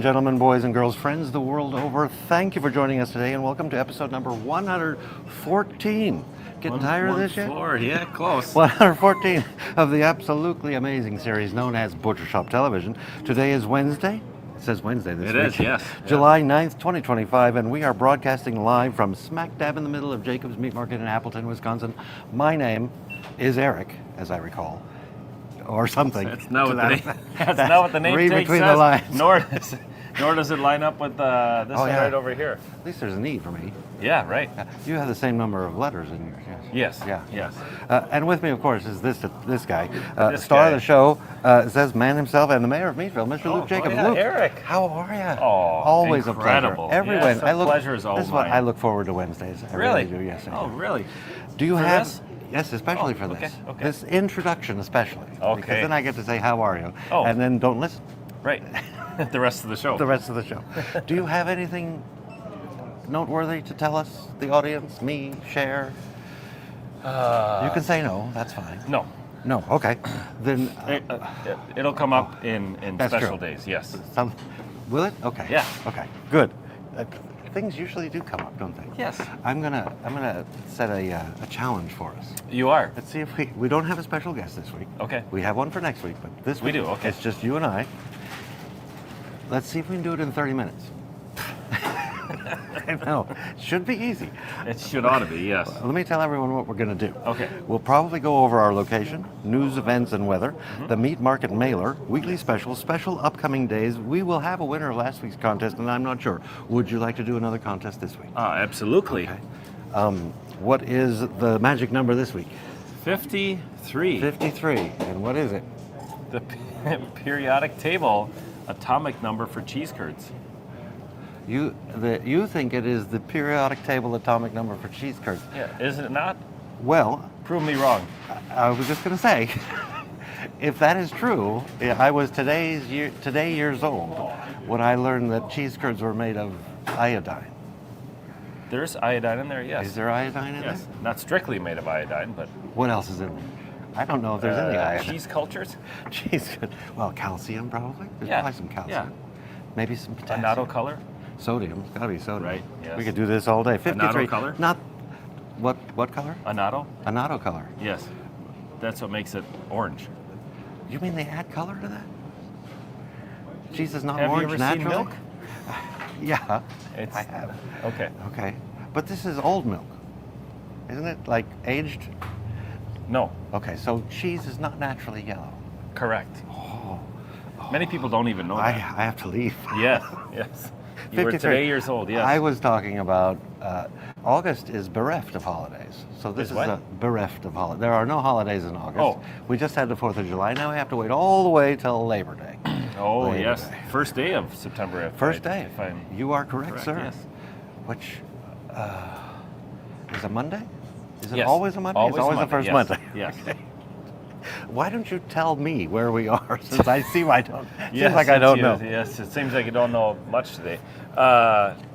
gentlemen, boys and girls, friends the world over, thank you for joining us today and welcome to episode number 114. Getting tired of this yet? Yeah, close. 114 of the absolutely amazing series known as Butcher Shop Television. Today is Wednesday. It says Wednesday this week. It is, yes. July 9th, 2025, and we are broadcasting live from smack dab in the middle of Jacob's Meat Market in Appleton, Wisconsin. My name is Eric, as I recall. Or something. That's not what the name Read tag between says. the lines. Nor does it line up with this one right over here. At least there's an E for me. Yeah, right. You have the same number of letters in yours. Yes. Yeah. Yes. And with me, of course, is this guy, This star guy. of the show, says man himself and the mayor of Meatville, Mr. Luke Jacobs. yeah, Luke, Eric. how are you? Oh, always incredible. a pleasure. Every Yes, Wednesday. the pleasure is all This is what mine. I look forward to Wednesdays. I Really? do. Yes. I Oh, do. really? Do you For have? this? Yes, especially for okay, this. okay. This introduction, especially. Okay. Because then I get to say, "How are you?" Oh. And then don't listen. Right. The rest of the show. The rest of the show. Do you have anything noteworthy to tell us, the audience, me, share? You can say no. That's fine. No. No. Okay. Then It'll come up in That's special true. days, yes. some. Will it? Okay. Yeah. Okay. Good. Things usually do come up, don't they? Yes. I'm gonna set a challenge for us. You are. Let's see if we don't have a special guest this week. Okay. We have one for next week, but this We week do, okay. it's just you and I. Let's see if we can do it in 30 minutes. I know. Should be easy. It should ought to be, yes. Let me tell everyone what we're going to do. Okay. We'll probably go over our location, news, events, and weather, the meat market mailer, weekly specials, special upcoming days. We will have a winner of last week's contest, and I'm not sure. Would you like to do another contest this week? Absolutely. Okay. What is the magic number this week? 53. 53. And what is it? The periodic table atomic number for cheese curds. You think it is the periodic table atomic number for cheese curds. Yeah, is it not? Well, Prove me wrong. I was just going to say, if that is true, I was today years old when I learned that cheese curds were made of iodine. There's iodine in there, yes. Is there iodine in Yes. there? Not strictly made of iodine, but What else is in there? I don't know if there's any iodine. cheese cultures, Cheese curd. Well, calcium probably. There's Yeah, probably some calcium. yeah. Maybe some potassium. annatto color. Sodium. It's got to be sodium. Right, yes. We could do this all day. 53. Annatto color? Not what color? Annatto? Annatto color. Yes. That's what makes it orange. You mean they add color to that? Cheese is not Have you orange ever naturally? seen milk? Yeah, It's, I have. Okay. Okay, but this is old milk, isn't it? Like aged? No, Okay, so cheese is not naturally yellow. correct. Oh, Many people don't even know I that. have to leave. Yes, yes. You were 53. today years old, yes. I was talking about August is bereft of holidays. So this Is is what? a bereft of holidays. There are no holidays in August. Oh. We just had the 4th of July. Now we have to wait all the way till Labor Day. Oh, Labor yes. Day. First day of September. First day. If I'm You are correct, correct, sir. yes. Which is a Monday? Is it Yes. always a Monday? Always it's always a the first Monday, Monday. yes. Yes. Why don't you tell me where we are since I see I don't. Yes, Seems like I don't know. Yes, it seems like you don't know much today.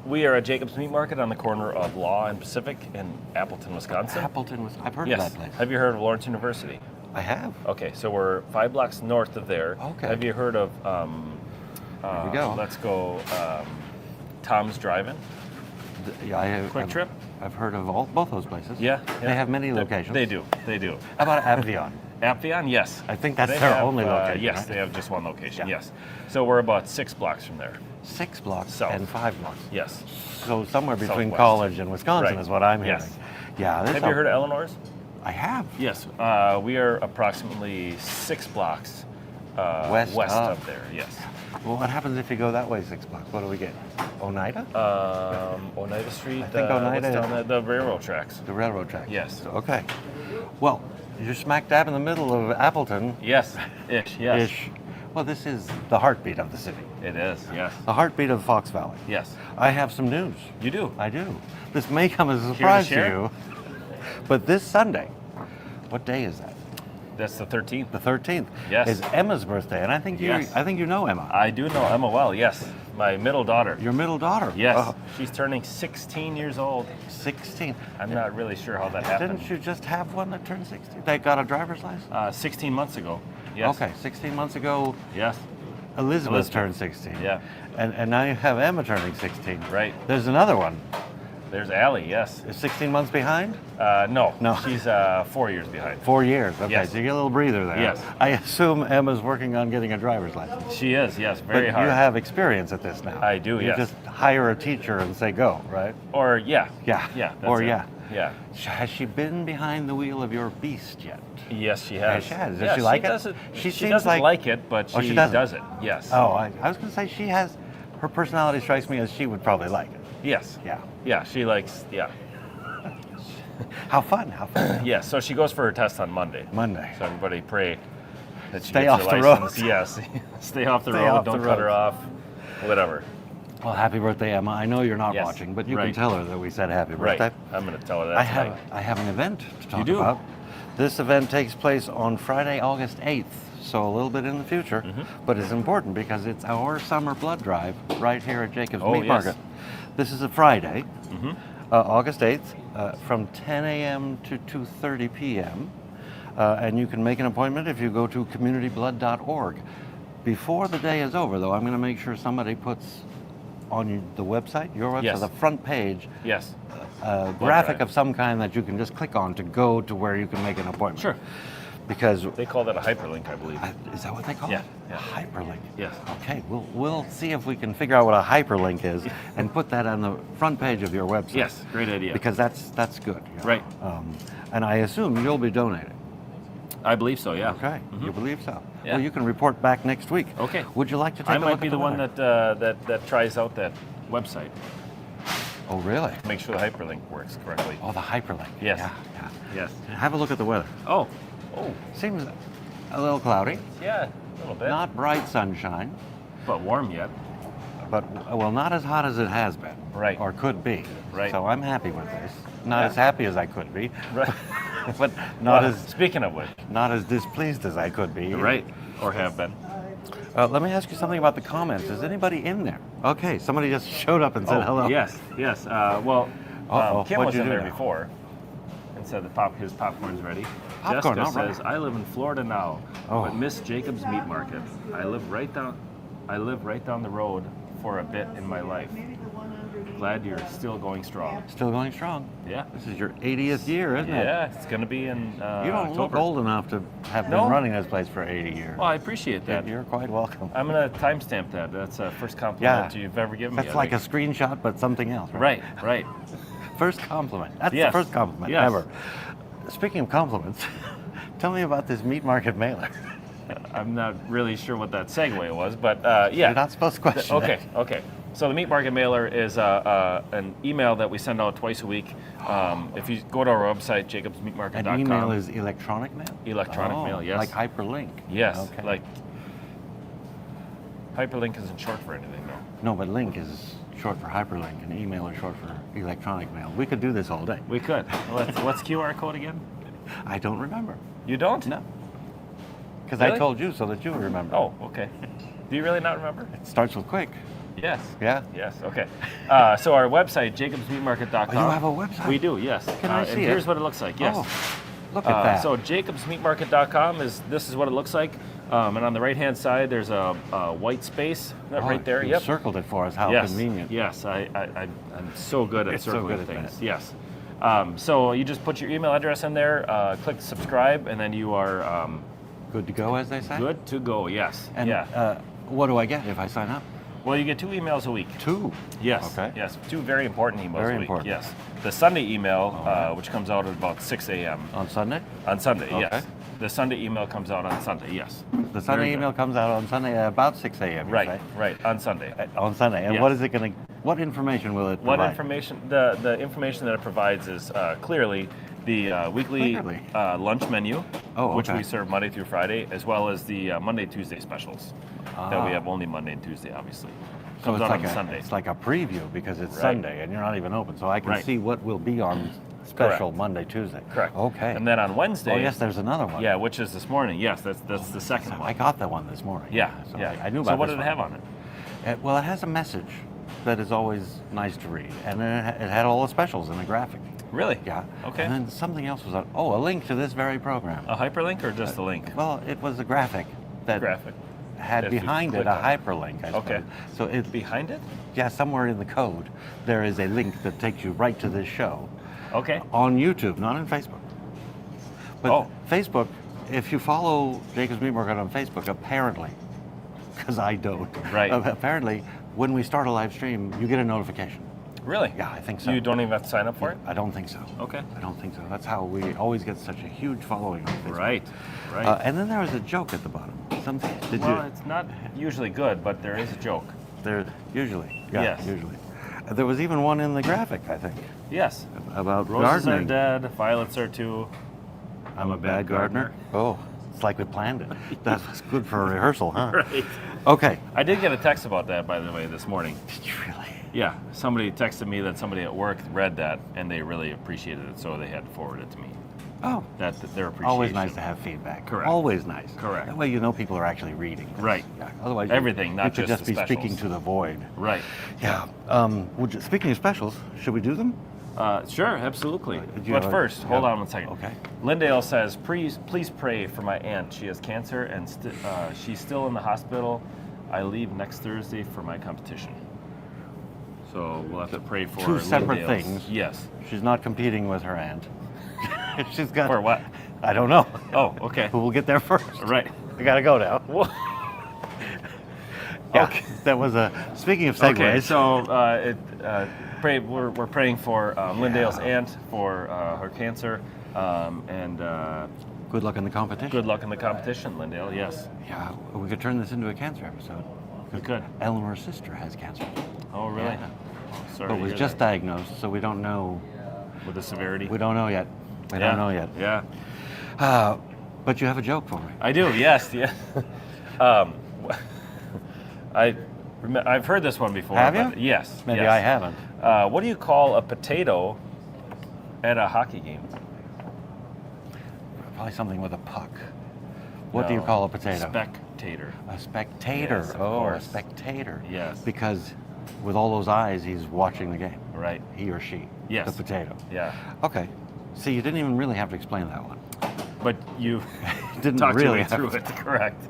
We are at Jacob's Meat Market on the corner of Law and Pacific in Appleton, Wisconsin. Appleton was. I've heard Yes. of that place. Have you heard of Lawrence University? I have. Okay, so we're 5 blocks north of there. Okay. Have you heard of? we go. Let's go. Tom's Drive-In. Yeah, I have. Quick Trip? I've heard of both those places. Yeah, They have many locations. They do. They do. How about Avion? Appian, yes. I think that's They their have, only location. Yes, right? they have just one location. Yeah. Yes. So we're about 6 blocks from there. 6 blocks South. and 5 blocks. Yes. So somewhere between Southwest. college and Wisconsin Right. is what I'm hearing. Yes. Yeah. Have you heard of Eleanor's? I have. Yes. We are approximately 6 blocks West of. of there. Yes. Well, what happens if you go that way 6 blocks? What do we get? Oneida? Oneida Street. I think what's Oneida- down the railroad tracks. The railroad track. Yes. Okay. Well, you're smack dab in the middle of Appleton. Yes. Ish. Yes. Ish. Well, this is the heartbeat of the city. It is. Yes. The heartbeat of Fox Valley. Yes. I have some news. You do. I do. This may come as a surprise to share? you, but this Sunday, what day is that? That's the 13th. The 13th. Yes. Is Emma's birthday, and I think Yes. you know Emma. I do know Emma well. Yes. My middle daughter. Your middle daughter. Yes. Oh, She's turning 16 years old. 16. I'm not really sure how that happened. Didn't you just have one that turned 16? They got a driver's license? 16 months ago. Yes. Okay, 16 months ago. Yes. Elizabeth turned 16. Yeah. And now you have Emma turning 16. Right. There's another one. There's Allie, yes. Is 16 months behind? No. No. She's 4 years behind. 4 years. Okay, Yes. so you get a little breather there. Yes. I assume Emma's working on getting a driver's license. She is, yes, very But hard. you have experience at this now. I do, You yes. just hire a teacher and say go, right? Or, yeah. Yeah. Yeah. that's Or it. yeah. Yeah. Has she been behind the wheel of your beast yet? Yes, she has. She has. Does she like it? Doesn't, She she seems doesn't like- it, but Oh, she she doesn't? does it. Yes. Oh, I was going to say she has, her personality strikes me as she would probably like it. Yes. Yeah. Yeah, she likes, yeah. How fun, how fun. Yeah, so she goes for her test on Monday. Monday. So everybody pray that she Stay gets off her the license. road. Yes. Stay off the Stay road. off Don't the cut her road. off. Whatever. Well, happy birthday, Emma. I know you're not Yes. watching, but you can Right. tell her that we said happy Right. birthday. I'm going to tell her that I tonight. have an event to talk do? about. This event takes place on Friday, August 8th, so a little bit in the future, Mm-hmm. but it's important because it's our summer blood drive right here at Jacob's Oh, Meat yes. Market. This is a Friday, Mm-hmm. August 8th, from 10 a.m. to 2:30 p.m. And you can make an appointment if you go to communityblood.org. Before the day is over, though, I'm going to make sure somebody puts on the website, your website, Yes. the front page, Yes. a graphic drive. of some kind that you can just click on to go to where you can make an appointment. Sure. Because They call that a hyperlink, I believe. is that what they call Yeah, it? yeah. A hyperlink. Yes. Okay, we'll see if we can figure out what a hyperlink is and put that on the front page of your website. Yes, great idea. Because that's good. you know. Right. And I assume you'll be donating. I believe so, yeah. Okay, you believe so. Yeah. Well, you can report back next week. Okay. Would you like to take I a look might be at the one winner? that tries out that website. Oh, really? Make sure the hyperlink works correctly. Oh, the hyperlink. Yes. Yeah. Yes. Have a look at the weather. Oh. Oh. Seems a little cloudy. Yeah, a little bit. Not bright sunshine, but warm yet. but well, not as hot as it has been. Right. Or could be. Right. So I'm happy with this. Not Yeah. as happy as I could be, Right. but not Well, as speaking of which, displeased as I could be. right, or have been. Let me ask you something about the comments. Is anybody in there? Okay, somebody just showed up and said hello. Yes, yes. Uh-oh, Kim what'd was you in do there now? before and said his popcorn's ready. Popcorn, Jessica all right. says, I live in Florida now, Oh. but miss Jacob's Meat Market. I live right down the road for a bit in my life. Glad you're still going strong. Still going strong. Yeah. This is your 80th year, isn't it? Yeah, it's going to be in You don't look October. old enough to have No. been running this place for 80 years. Well, I appreciate that. You're quite welcome. I'm going to timestamp that. That's the first compliment Yeah. you've ever given me. That's I like a think. screenshot, but something else, right? Right. First compliment. That's Yes. the first compliment Yes. ever. Speaking of compliments, tell me about this meat market mailer. I'm not really sure what that segue was, but yeah. You're not supposed to question Okay, it. okay. So the Meat Market Mailer is an email that we send out twice a week. If you go to our website, jacobsmeatmarket.com. An email is electronic mail? Electronic Oh, mail, yes. Like hyperlink? Yes, Okay. like hyperlink isn't short for anything, no. No, but link is short for hyperlink and email is short for electronic mail. We could do this all day. We could. What's QR code again? I don't remember. You don't? No. Because I Really? told you so that you would remember. Oh, okay. Do you really not remember? It starts with quick. Yes. Yeah? Yes, okay. So our website, jacobsmeatmarket.com. Oh, you have a website? We do, yes. Can I and see here's it? what it looks like, yes. Oh, look at that. So jacobsmeatmarket.com this is what it looks like. And on the right-hand side, there's a white space right there. You Yep. circled it for us. How Yes. convenient. Yes, I'm so good at It's so circling good at things. that. Yes. So you just put your email address in there, click subscribe, and then you are Good to go, as they say? good to go. Yes. And yeah. what do I get if I sign up? Well, you get 2 emails a week. 2. Yes. Okay. Yes. 2 very important emails Very a week. important. Yes. The Sunday email, All right. which comes out at about 6 a.m. On Sunday? on Sunday. Okay. Yes. The Sunday email comes out on Sunday. Yes. The Sunday Very good. email comes out on Sunday at about 6 a.m. you Right. say? Right. On Sunday. On Sunday. And Yes. what is it going to? What information will it What provide? information? The information that it provides is clearly the weekly Clearly. lunch menu, Oh, which okay. we serve Monday through Friday, as well as the Monday Tuesday specials that Ah. we have only Monday and Tuesday, obviously. So Comes it's out like on a, Sunday. it's like a preview because it's Right. Sunday and you're not even open, so I can Right. see what will be on special Correct. Monday, Tuesday. Correct. Okay. And then on Wednesday. Oh yes, there's another one. Yeah, which is this morning. Yes, that's the second So one. I got that one this morning. Yeah. So Yeah. I knew about So what this did it one. have on it? Well, it has a message that is always nice to read, and it had all the specials in a graphic. Really? Yeah. Okay. And then something else was on. Oh, a link to this very program. A hyperlink or just a link? Well, it was a graphic that Graphic. had if you behind it click a on hyperlink. I Okay. suppose. So it, Behind it? yeah, somewhere in the code, there is a link that takes you right to this show Okay. on YouTube, not on Facebook. But Oh. Facebook, if you follow Jacob's Meat Market on Facebook, apparently, because I don't, Right. apparently, when we start a live stream, you get a notification. Really? Yeah, I think so. You don't even have to sign up for it? I don't think so. Okay. I don't think so. That's how we always get such a huge following on Facebook. Right. Right. And then there was a joke at the bottom. Did well, you? it's not usually good, but there is a joke. There usually. Yeah, Yes. usually. There was even one in the graphic, I think, Yes. about Roses gardening. are dead, violets are too. I'm a bad gardener. Oh, it's like we planned it. That was good for a rehearsal, huh? Right. Okay. I did get a text about that, by the way, this morning. Did you really? Yeah, somebody texted me that somebody at work read that and they really appreciated it, so they had to forward it to me. Oh, That's their appreciation. always nice to have feedback. Correct. Always nice. Correct. That way you know people are actually reading. Right. Yeah. Otherwise, Everything, you not could just just the be speaking specials. to the void. Right. Yeah. Speaking of specials, should we do them? Sure, absolutely. Do you But have a- first, yeah. hold on one second. Okay. Lindale says, please pray for my aunt. She has cancer and she's still in the hospital. I leave next Thursday for my competition. So we'll have to pray for Two separate Lindale's. things. Yes. She's not competing with her aunt. She's got. For what? I don't know. Oh, okay. Who will get there first? Right. We gotta go now. Wha- Yeah, Okay. that was a. Speaking of segues. Okay, so we're praying for Lindale's aunt for her cancer, and good luck in the competition. good luck in the competition, Lindale. Yes, Yeah, we could turn this into a cancer episode. we could. Eleanor's sister has cancer, Oh, really? Yeah. Sorry. but to was hear just diagnosed, so we don't know. that. With the severity. We don't know yet. We don't know yet. Yeah, But you have a joke for me. I do. Yes. Yeah. I've heard this one before. Have you? but Yes. Maybe yes. I haven't. What do you call a potato at a hockey game? Probably something with a puck. What do you No, call a potato? Spectator. A spectator. Yes, of Oh, a course. spectator. Yes. Because with all those eyes, he's watching the game. Right. He or she. Yes. The potato. Yeah. Okay. See, you didn't even really have to explain that one. But you Didn't talked your really way have through to. it. Correct.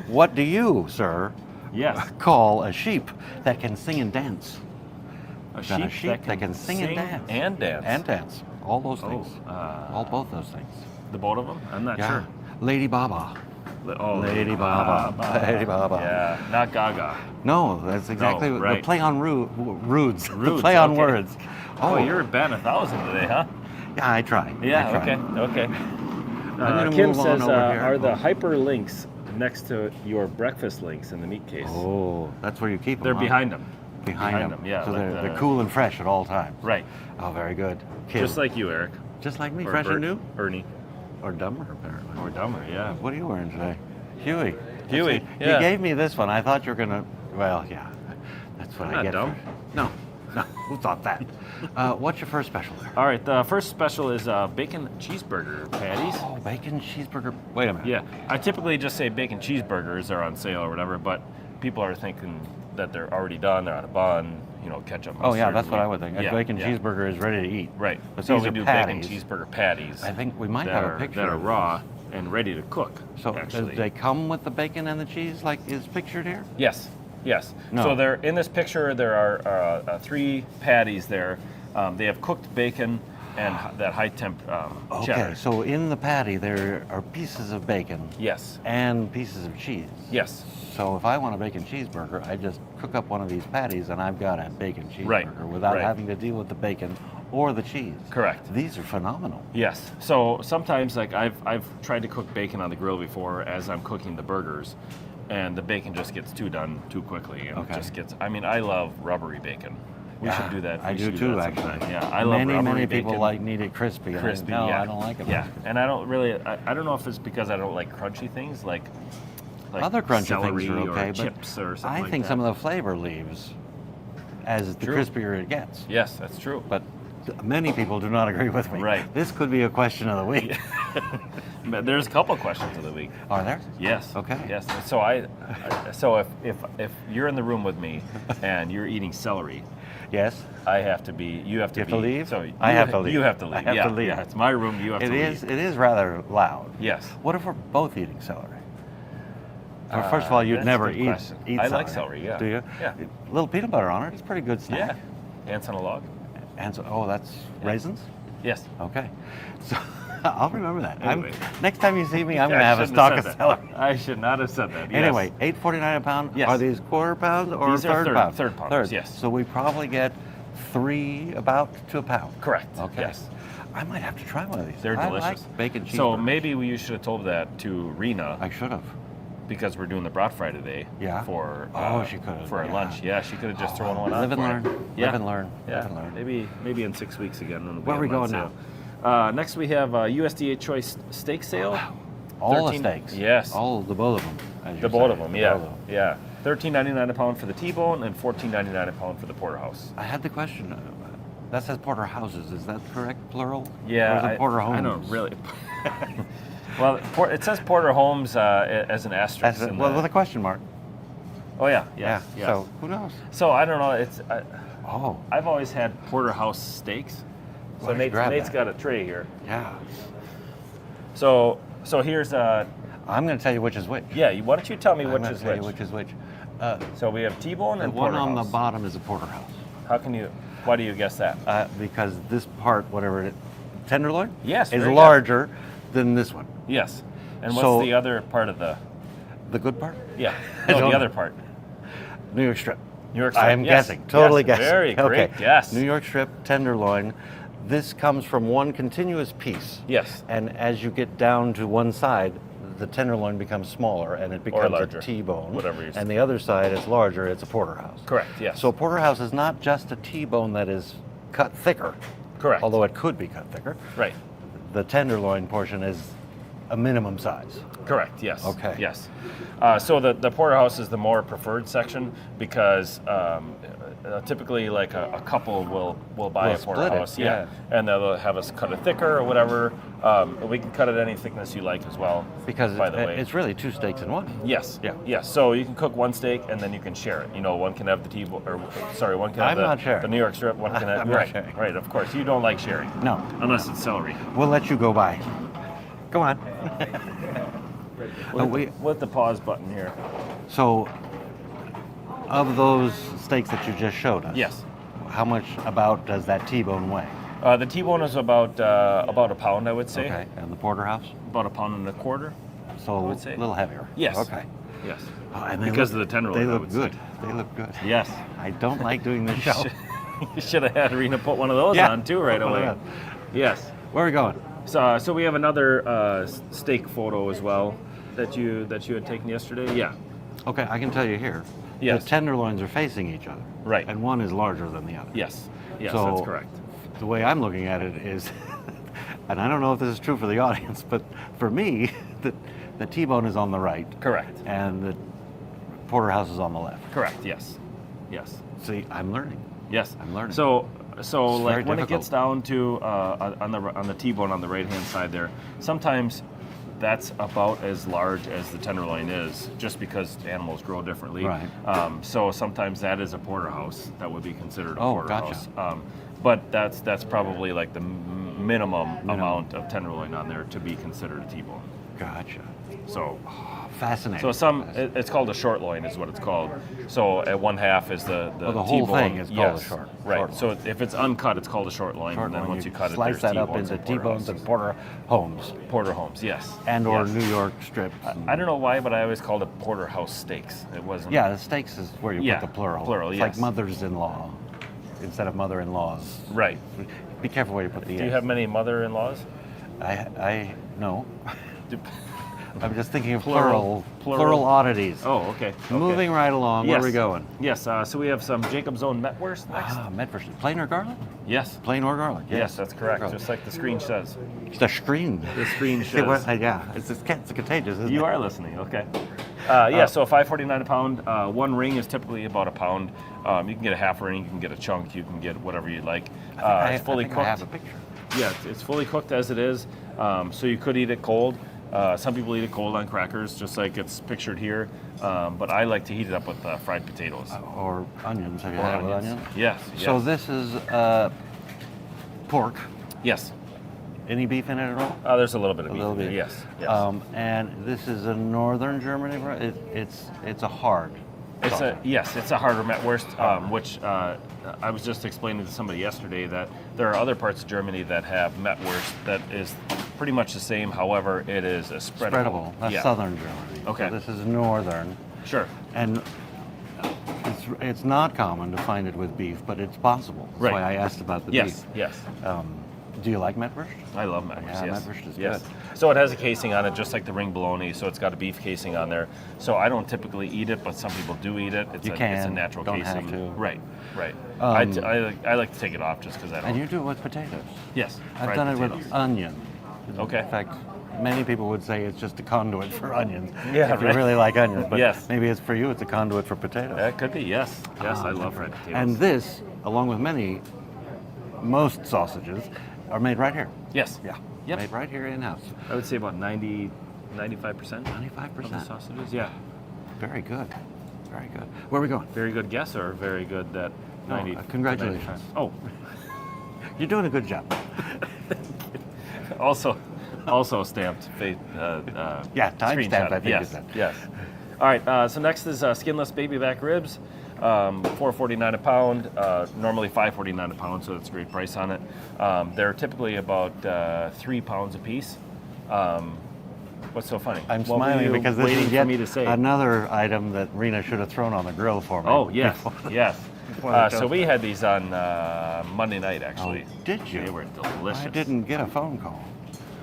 What do you, sir, Yes. call a sheep that can sing and dance? A Got a sheep that can sing and dance. And dance. And dance. All those things. Both those things. The both of them? I'm not Yeah. sure. Lady Baba. Oh, Lady Baba. Lady Baba. Yeah, not Gaga. No, that's exactly No, the right. play on rudes. The Rudes, play on okay. words. Oh, you're batting 1,000 today, huh? Yeah, I try. Yeah. I try. Okay. gonna Kim move on says, over here. are the hyperlinks next to your breakfast links in the meat case? Oh, that's where you keep them. They're huh? behind them. Behind them. Yeah. So like they're the- cool and fresh at all times. Right. Oh, very good. Kim. Just like you, Eric. Just like me, Or fresh and new, Ernie. or dumber apparently. Or dumber, yeah. What are you wearing today? Huey. Huey, That's it. yeah. You gave me this one. I thought you were gonna. Well, yeah. That's what I'm I not get. dumb. No. Who thought that? What's your first special there? All right, the first special is bacon cheeseburger patties. Oh, bacon cheeseburger. Wait a minute. Yeah, I typically just say bacon cheeseburgers are on sale or whatever, but people are thinking that they're already done, they're on a bun, ketchup. Oh yeah, mustard, that's what I and- would think. Yeah, A bacon yeah. cheeseburger is ready to eat. Right. But so these we are do patties. bacon cheeseburger patties. I think we might that have are, a picture. that are of raw and ready to cook. So actually, do they come with the bacon and the cheese like is pictured here? yes, yes. No. So there, in this picture, there are 3 patties there. They have cooked bacon and that high temp Okay, cheddar. so in the patty there are pieces of bacon Yes, and pieces of cheese. yes, So if I want a bacon cheeseburger, I just cook up one of these patties and I've got a bacon cheeseburger Right, without right. having to deal with the bacon or the cheese. correct. These are phenomenal. Yes. So sometimes, like I've tried to cook bacon on the grill before as I'm cooking the burgers, and the bacon just gets done too quickly, and Okay. it just gets. I mean, I love rubbery bacon. We Yeah, should do that. I We do should do too, that actually. sometime. Yeah, I love rubbery Many bacon. people need it crispy. and crispy. No, yeah. I don't like it. Yeah, and I don't really. I don't know if it's because I don't like crunchy things like Other crunchy celery things are okay, or but chips or something I like think that. some of the flavor leaves as the True. crispier it gets. Yes, that's true. But many people do not agree with me. Right. This could be a question of the week. But there's a couple questions of the week. Are there? Yes. Okay. Yes. So if you're in the room with me and you're eating celery, Yes. I have to be. You have to You have be. to leave? So I have to leave. You have to leave. I have yeah, to leave. Yeah, it's my room. You have It to is. leave. It is rather loud. Yes. What if we're both eating celery? Well, first of all, you'd That's never a good eat question. eat I celery. like celery, yeah. Do you? Yeah. A little peanut butter on it. It's a pretty good snack. Yeah. Ants on a log? And so, oh, that's raisins? Yes. Okay. So I'll remember that. Anyway. Next time you see me, I'm Yeah, going to I have a shouldn't stock have of said celery. that. I should not have said that. Yes. Anyway, $8.49 a pound. Yes. Are these quarter pounds or These are third pounds? third pounders, yes. So we probably get 3 about to a pound. Correct. Okay. Yes. I might have to try one of these. They're I delicious. like bacon cheeseburgers. So maybe you should have told that to Rena I should have. because we're doing the brat fry today. Yeah. For she could have. for our Yeah. lunch. Yeah, she could have just thrown one on. Live and for learn. you. Yeah. Live and learn. Yeah. Live and learn. Maybe in 6 weeks again. When Where are we have them going on sale. Next we have USDA Choice Steak Sale. All 13 the steaks. Yes. The both of them. as you The both say. of them, The yeah. both of them. Yeah. $13.99 a pound for the T-bone and $14.99 a pound for the porterhouse. I had the question. That says porterhouses. Is that correct, plural? Yeah. Or is it porter homes? I don't really. Well, it says Porter Homes as an asterisk. in Well, the- with a question mark. Oh yeah, yes, Yeah. yes. So who knows? So I don't know. Oh, I've always had porterhouse steaks. Why So don't you grab Nate's that? got a tray here. yeah. So here's I'm going to tell you which is which. yeah. Why don't you tell me I'm which gonna is tell which? you which is which. So we have T-bone The and one porterhouse. on the bottom is a porterhouse. How can you? Why do you guess that? Because this part, whatever it, tenderloin, Yes, is very good. larger than this one. Yes. And what's So- the other part of the? The good part? Yeah. I No, don't- the other part. New York strip. New York strip. I am Yes. guessing. Totally Yes. guessing. Very great. Okay. Yes. New York strip tenderloin. This comes from one continuous piece. Yes. And as you get down to one side, the tenderloin becomes smaller and it becomes larger. a T-bone. Whatever you And the other side is larger. It's a porterhouse. Correct. Yes. So a porterhouse is not just a T-bone that is cut thicker. Correct. Although it could be cut thicker. Right. The tenderloin portion is a minimum size. Correct. Yes. Okay. Yes. So the porterhouse is the more preferred section because typically like a couple will buy Will a split it, porterhouse. yeah. And they'll have us cut it thicker or whatever. We can cut it any thickness you like as well. Because by the way. it's really 2 steaks in one. Yes. Yeah. Yes. So you can cook one steak and then you can share it. You know, one can have the T-bone, or sorry, one can have I'm not sharing. the New York strip. One can have I'm not right. sharing. Right. Of course, you don't like sharing. No. Unless it's celery. We'll let you go by. Go on. With the pause button here. So, of those steaks that you just showed us, Yes. how much about does that T-bone weigh? The T-bone is about a pound, I would say. Okay, and the porterhouse? About a pound and a quarter. So would say. a little heavier. Yes. Okay. Yes. Oh, and they Because look- of the tenderloin, They I look would good. say. They look good. Yes. I don't like doing this show. You should have had Rena put one of those Yeah. on too right Oh, away. yeah. Yes. Where are we going? So we have another steak photo as well that you had taken yesterday. Yeah. Okay, I can tell you here. Yes. The tenderloins are facing each other. Right. And one is larger than the other. Yes. Yes, So, that's correct. The way I'm looking at it is, and I don't know if this is true for the audience, but for me, the T-bone is on the right. Correct. And the porterhouse is on the left. Correct. Yes. Yes. See, I'm learning. Yes. I'm learning. So It's like very when it difficult. gets down to on the T-bone on the right hand side there, sometimes that's about as large as the tenderloin is, just because animals grow differently. Right. So sometimes that is a porterhouse that would be considered a Oh, porterhouse. gotcha. But that's probably like the minimum amount of tenderloin on there to be considered a T-bone. Gotcha. So. Fascinating. So it's called a short loin is what it's called. So at one half is the Oh, the whole T-bone. thing is called a Yes, short right. loin. So if it's uncut, it's called a short loin. Short And then loin, once you cut it, slice there's that up T-bones into and T-bones and porterhouses. porter homes Porter homes, yes. and or Yes. New York strips. I don't know why, but I always called it porterhouse steaks. It wasn't. Yeah, the steaks is where you Yeah, put the plural. plural, It's yes. like mothers-in-law instead of mother-in-laws. Right. Be careful where you put the. Do you have many mother-in-laws? I no. Do- I'm just thinking of Plural. plural oddities. Oh, okay. Moving right along. Where are we going? Yes. So we have some Jacob's Own Metwurst next. Ah, Medford. Plain or garlic? Yes. Plain or garlic? Yes, that's correct. Garlic. Just like the screen says. The screen. The screen See what- says. yeah, it's contagious, isn't it? You are listening, okay. Yeah, so $5.49 a pound. One ring is typically about a pound. You can get a half ring, you can get a chunk, you can get whatever you like. It's fully I think cooked. I have a picture. Yeah, it's fully cooked as it is. So you could eat it cold. Some people eat it cold on crackers, just like it's pictured here. But I like to heat it up with fried potatoes. Or onions. Have you Or had it with onions. onions? Yes. So yes. this is pork. Yes. Any beef in it at all? There's a little bit of beef. little in there, bit. Yes. Yes. And this is a northern Germany. It's a hard. sausage. It's a harder Metwurst, which I was just explaining to somebody yesterday that there are other parts of Germany that have Metwurst that is pretty much the same. However, it is a spreadable. That's southern Germany. Okay. So this is northern. Sure. And it's not common to find it with beef, but it's possible. That's Right. why I asked about the Yes. beef. Yes. Do you like Metwurst? I love Metwurst. Yeah, Yes. Metwurst is yes. good. So it has a casing on it, just like the ring bologna. So it's got a beef casing on there. So I don't typically eat it, but some people do eat it. It's You It's a can, natural don't casing. have to. Right. Right. I like to take it off just because I don't. And you do it with potatoes. Yes. I've fried done it potatoes. with onion. Okay. In fact, many people would say it's just a conduit for onions. Yeah, if you right. really like onions. But Yes. maybe it's for you, it's a conduit for potatoes. That could be. Yes. Yes. I love fried potatoes. And this, along with most sausages, are made right here. yes. Yeah. Yep. Made right here in-house. I would say about 95%. 95%. Of the sausages. Yeah. Very good. Very good. Where are we going? Very good guess, or very good that No, 90. congratulations. 95. Oh. You're doing a good job. Also stamped. Yeah, time screenshot. stamped, I think you Yes. said. Yes. All right. So next is skinless baby back ribs, $4.49 a pound. Normally $5.49 a pound, so that's a great price on it. They're typically about 3 pounds a piece. What's so funny? I'm What were smiling you because this waiting is for yet me to say. another item that Rena should have thrown on the grill for me. Oh yes, yes. before it So goes. we had these on Monday night actually. Oh, did you? They were delicious. I didn't get a phone call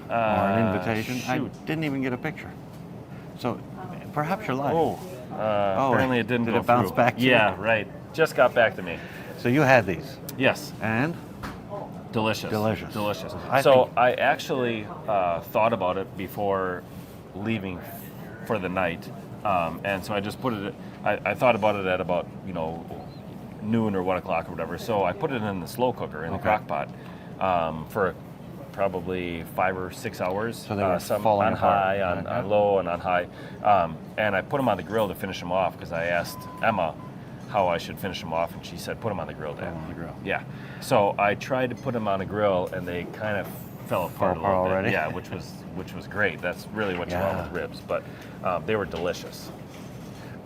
or an invitation. Shoot. I didn't even get a picture. So perhaps you're lying. Oh, apparently it didn't did go it bounce through. back to Yeah, you? right. Just got back to me. So you had these, Yes, and delicious. Delicious. Delicious. I So think- I actually thought about it before leaving for the night, and so I just put it. I thought about it at about noon or 1 o'clock or whatever. So I put it in the slow cooker in the Okay. crock pot for probably 5 or 6 hours. So they were some falling on apart. high, on low, and on high. And I put them on the grill to finish them off because I asked Emma how I should finish them off, and she said, "Put them on the grill, Dad." them on the grill. Yeah. So I tried to put them on a grill, and they kind of fell apart a little apart bit. already? Yeah, which was great. That's really what you want Yeah. with ribs. But they were delicious.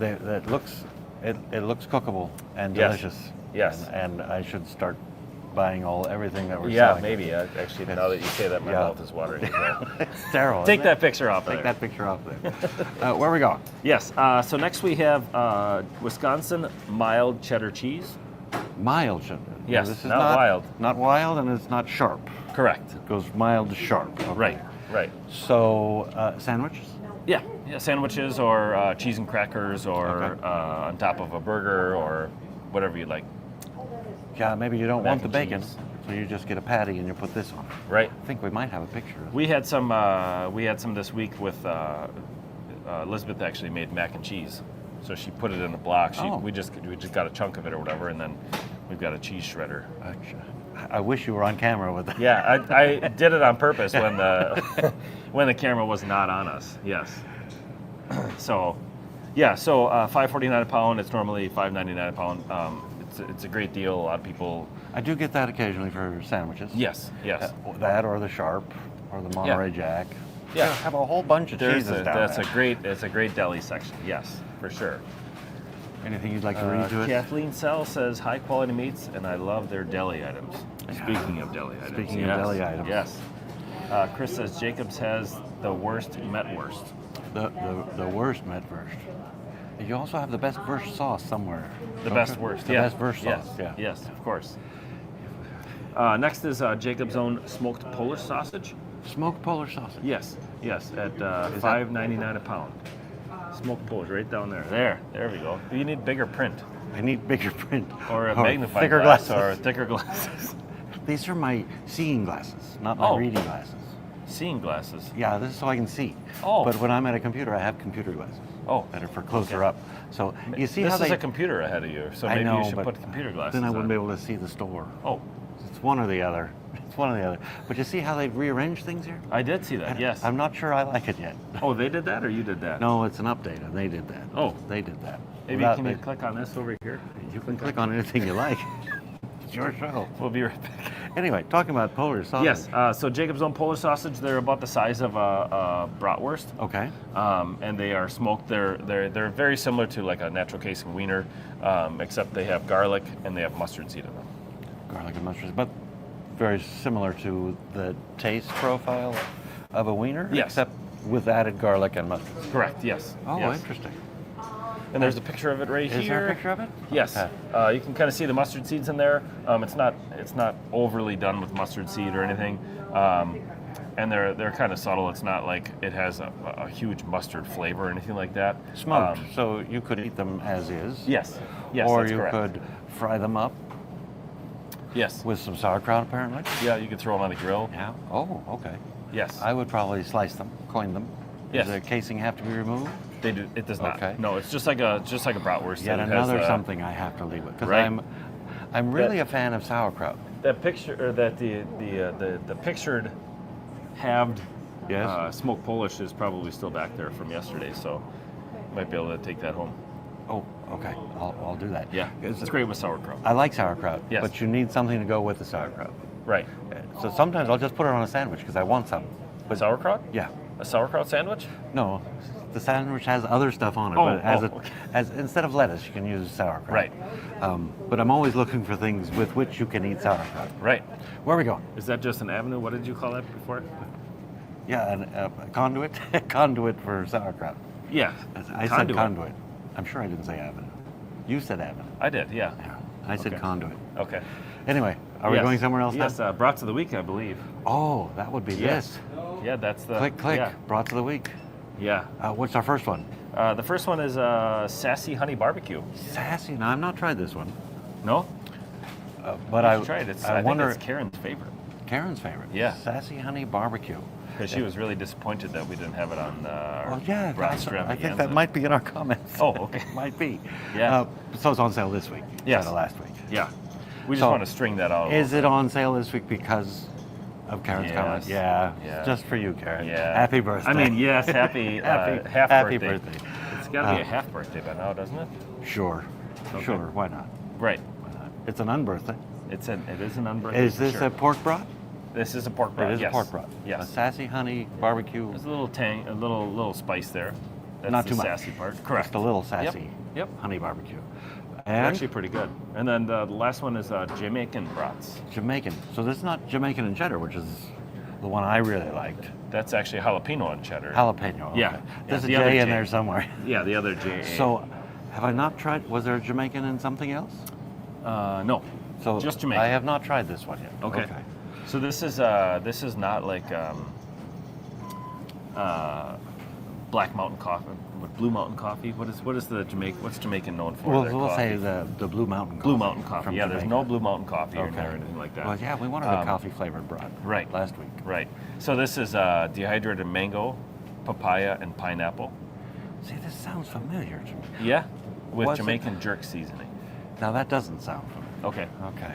It looks cookable and Yes. delicious. Yes. And I should start buying everything that we're Yeah, selling. maybe. Actually, now that you say that, my Yeah. mouth is watering. It's terrible. Take isn't it? that picture off Take there. that picture off there. Where are we going? Yes. So next we have Wisconsin mild cheddar cheese. Mild cheddar. Yes, This is not wild. Not wild, and it's not sharp. Correct. It goes mild to sharp. Okay. Right. Right. So sandwiches. Yeah. Yeah. Sandwiches or cheese and crackers or Okay. on top of a burger or whatever you like. Yeah, maybe you don't Mac want the and bacon, cheese. so you just get a patty and you put this on. Right. I think we might have a picture. We had some. We had some this week with Elizabeth. Actually made mac and cheese, so she put it in a block. Oh. We just got a chunk of it or whatever, and then we've got a cheese shredder. I wish you were on camera with that. Yeah, I did it on purpose when the when the camera was not on us. Yes. So, yeah. So $5.49 a pound. It's normally $5.99 a pound. It's a great deal. A lot of people. I do get that occasionally for sandwiches. Yes. Yes. That or the Sharp or the Monterey Jack. Yeah. They have a whole bunch of cheeses down That's there. it's a great deli section. Yes, for sure. Anything you'd like to read to it? Kathleen Sell says high quality meats, and I love their deli items. Speaking of deli items. Speaking of yes, deli items. Yes. Chris says Jacobs has the worst Metwurst. The worst Metwurst. You also have the best Wurst sauce somewhere. The don't best you? worst. The Yeah. best Wurst yes. sauce. Yeah. Yes, of course. Next is Jacob's own smoked Polish sausage. Smoked Polish sausage. Yes. Yes. At Is that- $5.99 a pound. Smoked Polish, right down there. There we go. You need bigger print, I need bigger print. or a magnifying thicker glass, glasses. or thicker glasses. These are my seeing glasses, not my Oh. reading glasses. Seeing glasses. Yeah, this is so I can see. Oh. But when I'm at a computer, I have computer glasses. Oh. That are for closer up. So you see this how is they. a computer ahead of you, so I maybe know, you should but put computer glasses then I wouldn't on. be able to see the store. Oh, It's one or the other. It's one or the other. But you see how they've rearranged things here? I did see that. Yes. I'm not sure I like it yet. Oh, they did that, or you did that? No, it's an update, and they did that. Oh. They did that. Maybe Without can you me- click on this over here? You can click on anything you like. It's your show. We'll be right back. Anyway, talking about Polish sausage. Yes. So Jacob's own Polish sausage, they're about the size of a bratwurst. Okay. And they are smoked. They're very similar to like a natural casing wiener, except they have garlic and they have mustard seed in them. Garlic and mustard, but very similar to the taste profile of a wiener, Yes. except with added garlic and mustard. Correct. Yes. Oh, Yes. interesting. And there's a picture of it right here. Is there a picture of it? Yes. Okay. You can kind of see the mustard seeds in there. It's not overly done with mustard seed or anything, and they're kind of subtle. It's not like it has a huge mustard flavor or anything like that. Smoked, so you could eat them as is. Yes. Yes. Or that's you correct. could fry them up Yes. with some sauerkraut, apparently. Yeah, you could throw them on the grill. Yeah. Oh, okay. Yes. I would probably slice them, coin them. Yes. Does the casing have to be removed? They do. It does not. Okay. No, it's just like a bratwurst. Yet and it has, another something I have to leave with, because Right. I'm really a fan of sauerkraut. That picture, or that the pictured halved Yes. smoked Polish is probably still back there from yesterday, so you might be able to take that home. Oh, okay. I'll do that. Yeah, it's great with sauerkraut. I like sauerkraut, Yes. but you need something to go with the sauerkraut. Right. So sometimes I'll just put it on a sandwich because I want some. But sauerkraut? Yeah. A sauerkraut sandwich? No, the sandwich has other stuff on it, Oh, but okay. as instead of lettuce, you can use sauerkraut. Right. But I'm always looking for things with which you can eat sauerkraut. Right. Where are we going? Is that just an avenue? What did you call that before? Yeah, a conduit, conduit for sauerkraut. Yeah. I said conduit. I'm sure I didn't say avenue. You said avenue. I did, yeah. Yeah, I said Okay. conduit. Okay. Anyway, are we Yes. going somewhere else Yes, now? brought to the week, I believe. Oh, that would be Yes. this. Yeah, that's the... Click, click. Yeah. Brought to the week. Yeah. What's our first one? The first one is Sassy Honey Barbecue. Sassy. Now, I've not tried this one, No? but You I should try it. I wonder. think it's Karen's favorite. Karen's favorite. Yeah. Sassy honey barbecue. Because she was really disappointed that we didn't have it on our Well, yeah, Brown I think that Extravaganza. might be in our comments. Oh, okay. Might be. Yeah. So it's on sale this week. Yes. Instead of last week. Yeah. We just So, want to string that out. Is it on sale this week because of Karen's Yes. comment? Yeah. Yeah. Just for you, Karen. Yeah. Happy birthday. I mean, yes, happy, half happy birthday. birthday. It's got to be a half birthday by now, doesn't it? Sure. Okay. Sure. Why not? Right. Why not? It's an unbirthday. It is an unbirthday. Is this sure. a pork broth? This is a pork broth. It is yes. a pork broth. A Yes. sassy honey barbecue. There's a little tang, a little spice there. That's Not the too much. sassy part. Correct. Just a little sassy Yep. honey barbecue. They're And actually pretty good. And then the last one is Jamaican brats. Jamaican. So this is not Jamaican and cheddar, which is the one I really liked. That's actually jalapeno and cheddar. Jalapeno. Okay. Yeah. There's Yeah, a the other J in J. there somewhere. Yeah, the other J. So, have I not tried? Was there a Jamaican and something else? No. So Just Jamaican. I have not tried this one yet. Okay. So this is not like Black Mountain coffee, what Blue Mountain coffee. What's Jamaican known for? Well, Their we'll coffee? say the Blue Mountain. Blue Coffee Mountain coffee. from Yeah, there's Jamaica. no Blue Mountain coffee in Okay. there or anything like that. Well, yeah, we wanted a coffee flavored broth. right. Last week. Right. So this is dehydrated mango, papaya, and pineapple. See, this sounds familiar to me. Yeah. With Was it- Jamaican jerk seasoning. Now that doesn't sound familiar. Okay. Okay.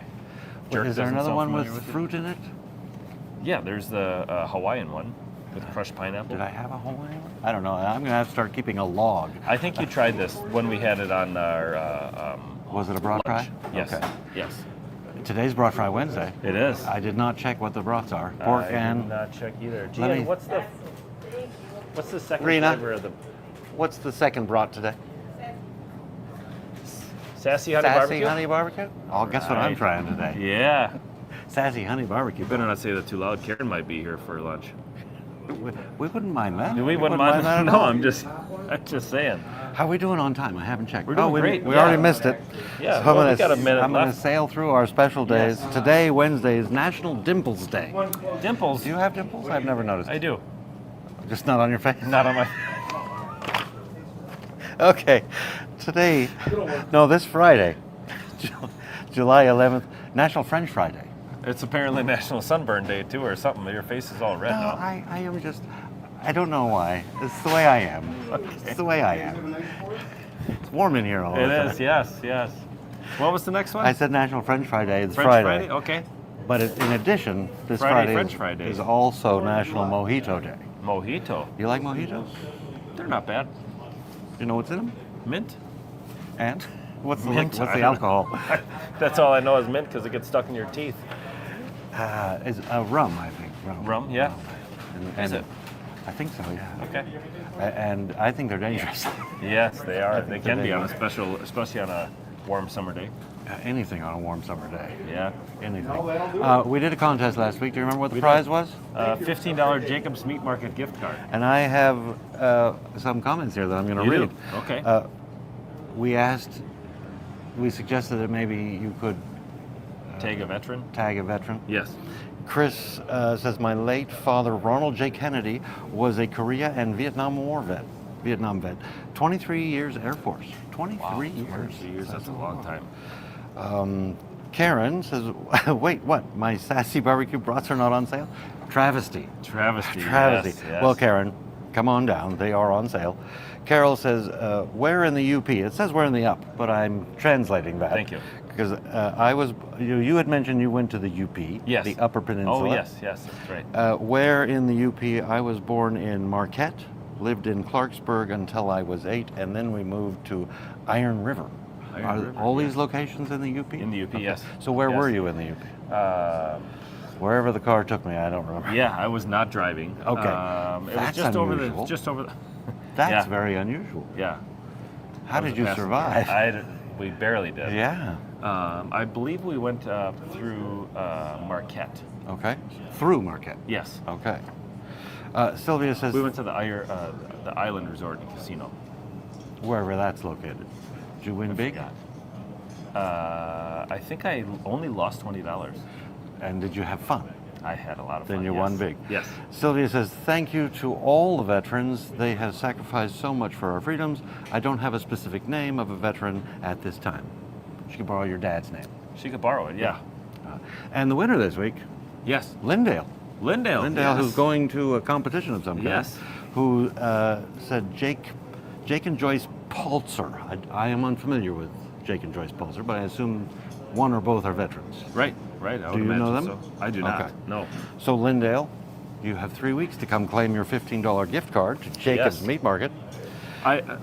Jerk Is there doesn't another sound one with familiar with you? fruit in it? Yeah, there's the Hawaiian one with crushed pineapple. Did I have a Hawaiian one? I don't know. I'm gonna have to start keeping a log. I think you tried this when we had it on our Was it a broth fry? lunch. Yes. Okay. Yes. Today's broth fry Wednesday. It is. I did not check what the broths are. Pork I did and not check either. Gee, Let and me- what's the second Rena? flavor of the what's the second broth today? sassy honey Sassy barbecue? honey barbecue? Oh, guess what I'm Right. trying today. Yeah. Sassy honey barbecue. Better not say that too loud. Karen might be here for lunch. We wouldn't mind that. We wouldn't mind that at No, all. I'm just saying. How are we doing on time? I haven't checked. We're doing we, great, We yeah. already missed it. Yeah, So well, I'm we got a minute I'm gonna left. sail through our special days. Yes. Today, Wednesday, is National Dimples Day. Dimples. Do you have dimples? I've never noticed. I do. Just not on your face? Not on my. Okay. Today, no, this Friday, July 11th, National French Fry Day. It's apparently National Sunburn Day too, or something. Your face is all red No, now. I am just, I don't know why. It's the way I am. It's the way I am. It's warm in here all the It time. is. Yes. Yes. What was the next one? I said National French Fry Day. It's French Friday. Okay. But in addition, this Friday, Friday, French Fry Day. is also National Mojito Day. Mojito. You like mojitos? They're not bad. You know what's in them? Mint. And what's the Mint, what's I the don't alcohol? That's all I know is mint because it gets stuck in your teeth. Is rum, I think. Rum, yeah. Is it? I think so, yeah. Okay. And I think they're dangerous. Yes, they are. They think can they be on are. a special, especially on a warm summer day. Anything on a warm summer day. Yeah. Anything. We did a contest last week. Do you remember what the prize was? $15 Jacob's Meat Market gift card. And I have some comments here that I'm going to You read. do? Okay. We suggested that maybe you could Tag a veteran? tag a veteran. Yes. Chris says, my late father, Ronald J. Kennedy, was a Korea and Vietnam vet. 23 years Air Force. 23 years. 23 years, that's a long time. Karen says, wait, what? My sassy barbecue brats are not on sale? Travesty. Travesty. Travesty. Yes. Well, Karen, come on down. They are on sale. Carol says, where in the UP? It says we're in the up, but I'm translating that. Thank you. Because you had mentioned you went to the UP, Yes. the Upper Peninsula. Oh, yes, that's right. Where in the UP? I was born in Marquette, lived in Clarksburg until I was 8, and then we moved to Iron River. Are River, all yeah. these locations in the UP? In the UP, Okay. yes. So where Yes. were you in the UP? Wherever the car took me, I don't remember. Yeah, I was not driving. Okay. It That's was unusual. just over the. That's yeah. very unusual. Yeah. How I was did you a passenger. survive? We barely did. Yeah. I believe we went through Marquette. Okay. Through Marquette. Yes. Okay. Sylvia says, We went to the Island Resort and Casino. wherever that's located. Did you win big? Forgot. I think I only lost $20. And did you have fun? I had a lot of fun. Then you yes. won big. Yes. Sylvia says, thank you to all the veterans. They have sacrificed so much for our freedoms. I don't have a specific name of a veteran at this time. She can borrow your dad's name. She could borrow it. Yeah. And the winner this week, Yes. Lindale. Lindale. Lindale, yes. who's going to a competition of some kind. Yes. Who said Jake and Joyce Pulitzer. I am unfamiliar with Jake and Joyce Pulitzer, but I assume one or both are veterans. Right. Right. I would Do you know imagine them? So. I do not. Okay. No. So Lindale, you have 3 weeks to come claim your $15 gift card to Jacob's Yes. Meat Market.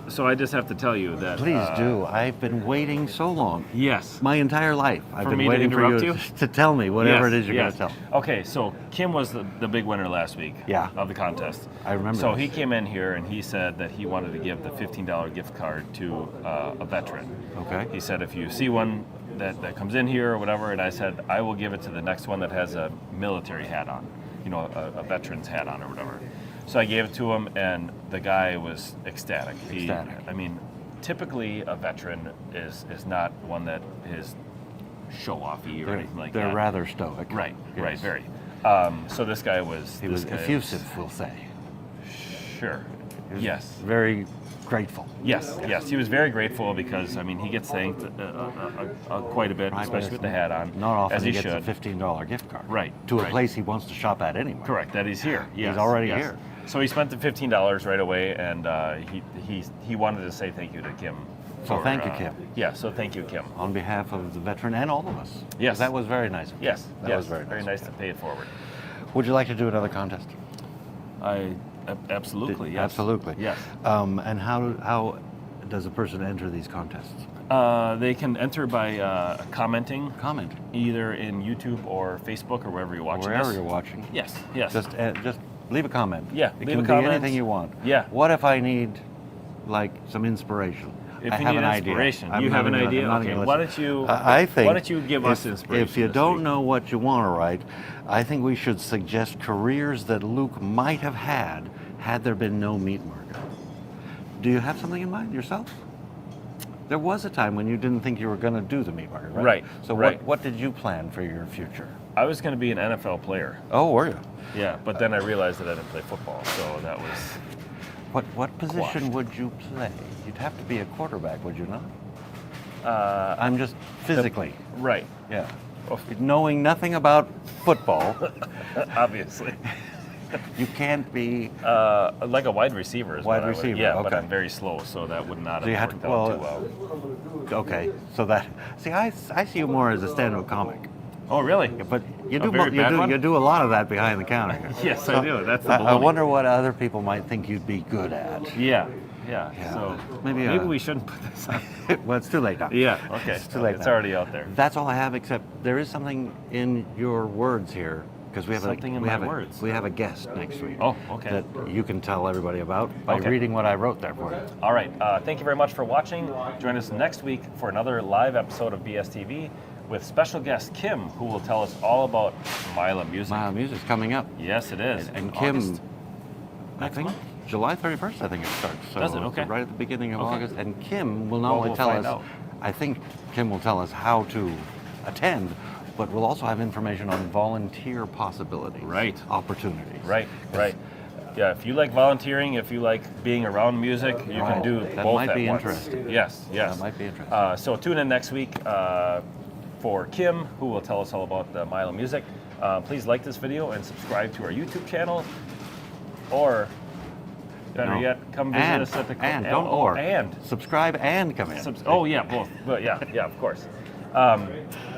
So I just have to tell you that. Please do. I've been waiting so long. Yes. My entire life. I've For been me to waiting for interrupt you you? to tell me whatever Yes, it is you're yes. going to tell. Okay, so Kim was the big winner last week. Yeah. Of the contest. I remember So this. he came in here and he said that he wanted to give the $15 gift card to a veteran. Okay. He said if you see one that comes in here or whatever, and I said I will give it to the next one that has a military hat on, a veteran's hat on or whatever. So I gave it to him, and the guy was ecstatic. I mean, typically a veteran is not one that is show-offy or anything like that. They're rather stoic. Right, Yes. right, very. So this guy was. He was effusive, we'll say. Sure. He was Yes. Very grateful. Yes. He was very grateful because he gets thanked quite a bit, Right, especially yes. with the hat on. Not often as he he gets should. a $15 gift card. Right, To a right. place he wants to shop at anyway. Correct. That he's here. Yes, already yes. here. So he spent the $15 right away, and he wanted to say thank you to Kim. So thank you, Kim. Yeah. So thank you, Kim. On behalf of the veteran and all of us. Yes. That was very nice. of you. Yes. That yes. was very nice. to pay it forward. Would you like to do another contest? Absolutely. Yes. Absolutely. Yes. And how does a person enter these contests? They can enter by commenting, Comment. either in YouTube or Facebook or wherever you're watching Wherever this. you're watching. Yes. Yes. Just leave a comment. Yeah, It leave can a be comment. anything you want. Yeah. What if I need, like, some inspiration? If I you have need an idea. inspiration, I'm you not have an even- I'm idea. not Okay. even Why listening. don't you? I think Why don't you give us inspiration? If you this don't week? know what you want to write, I think we should suggest careers that Luke might have had there been no meat market. Do you have something in mind yourself? There was a time when you didn't think you were going to do the meat market, right? Right, So right. what did you plan for your future? I was going to be an NFL player. Oh, were you? Yeah, but then I realized that I didn't play football, so that was. What position Quashed. would you play? You'd have to be a quarterback, would you not? I'm just physically. Right. Yeah. Oh. Knowing nothing about football, Obviously. you can't be. Like a wide receiver is Wide what I would- receiver, Yeah, but okay. I'm very slow, so that would not So you have have worked to- out too well. Okay, so that. See, I see you more as a stand-up comic, Oh, really? but you A do very bad one? you do a lot of that behind the counter. Yes, I do. That's the I baloney. wonder what other people might think you'd be good at. Yeah. Yeah. Yeah, So maybe, maybe we shouldn't put this on. well, it's too late now. Yeah. Okay. It's too late It's now. already out there. That's all I have, except there is something in your words here, because we have Something in my words. We have a guest next week. Oh, okay. That you can tell everybody about by Okay. reading what I wrote there for you. All right. Thank you very much for watching. Join us next week for another live episode of BSTV with special guest Kim, who will tell us all about Mila Music. Mile Music's coming up. Yes, it is. And In Kim, August. I Next think month? July 31st, I think it starts. So Does it? Okay. Right at the beginning of Okay. August. And Kim will not only we'll tell find us, out. I think Kim will tell us how to attend, but we'll also have information on volunteer possibilities. Right. Opportunities. Right. Right. Yeah. If you like volunteering, if you like being around music, you can do That both might at be once. interesting. Yes. Yes. That might be interesting. So tune in next week for Kim, who will tell us all about the Mila Music. Please like this video and subscribe to our YouTube channel, or better No. yet, come visit And, us at the and don't or. and Subscribe and come in. oh yeah, both. But yeah, of course.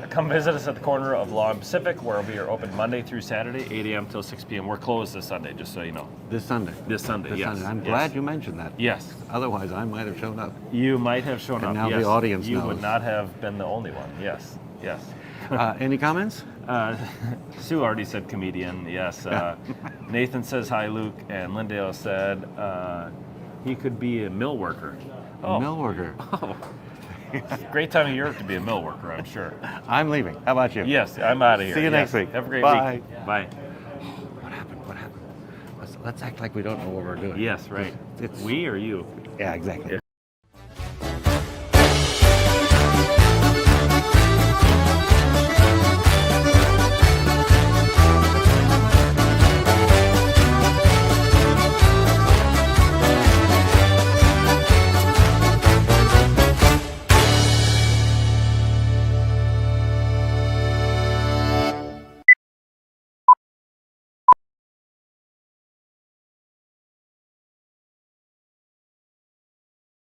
Come visit us at the corner of Law and Pacific, where we are open Monday through Saturday, 8 a.m. till 6 p.m. We're closed this Sunday, just so you know. This Sunday. This Sunday, This yes. Sunday. I'm yes. glad you mentioned that. Yes. Otherwise, I might have shown up. You might have shown And up. now the yes. audience You knows. would not have been the only one. Yes. Yes. Any comments? Sue already said comedian. Yes. Nathan says hi, Luke, and Lindale said he could be a mill worker. A mill worker. Oh. Great time of year to be a mill worker, I'm sure. I'm leaving. How about you? Yes, I'm out of here. See you next week. Have a great Bye. week. Bye. What happened? What happened? Let's act like we don't know what we're doing. Yes, right. It's We or you? Yeah, exactly.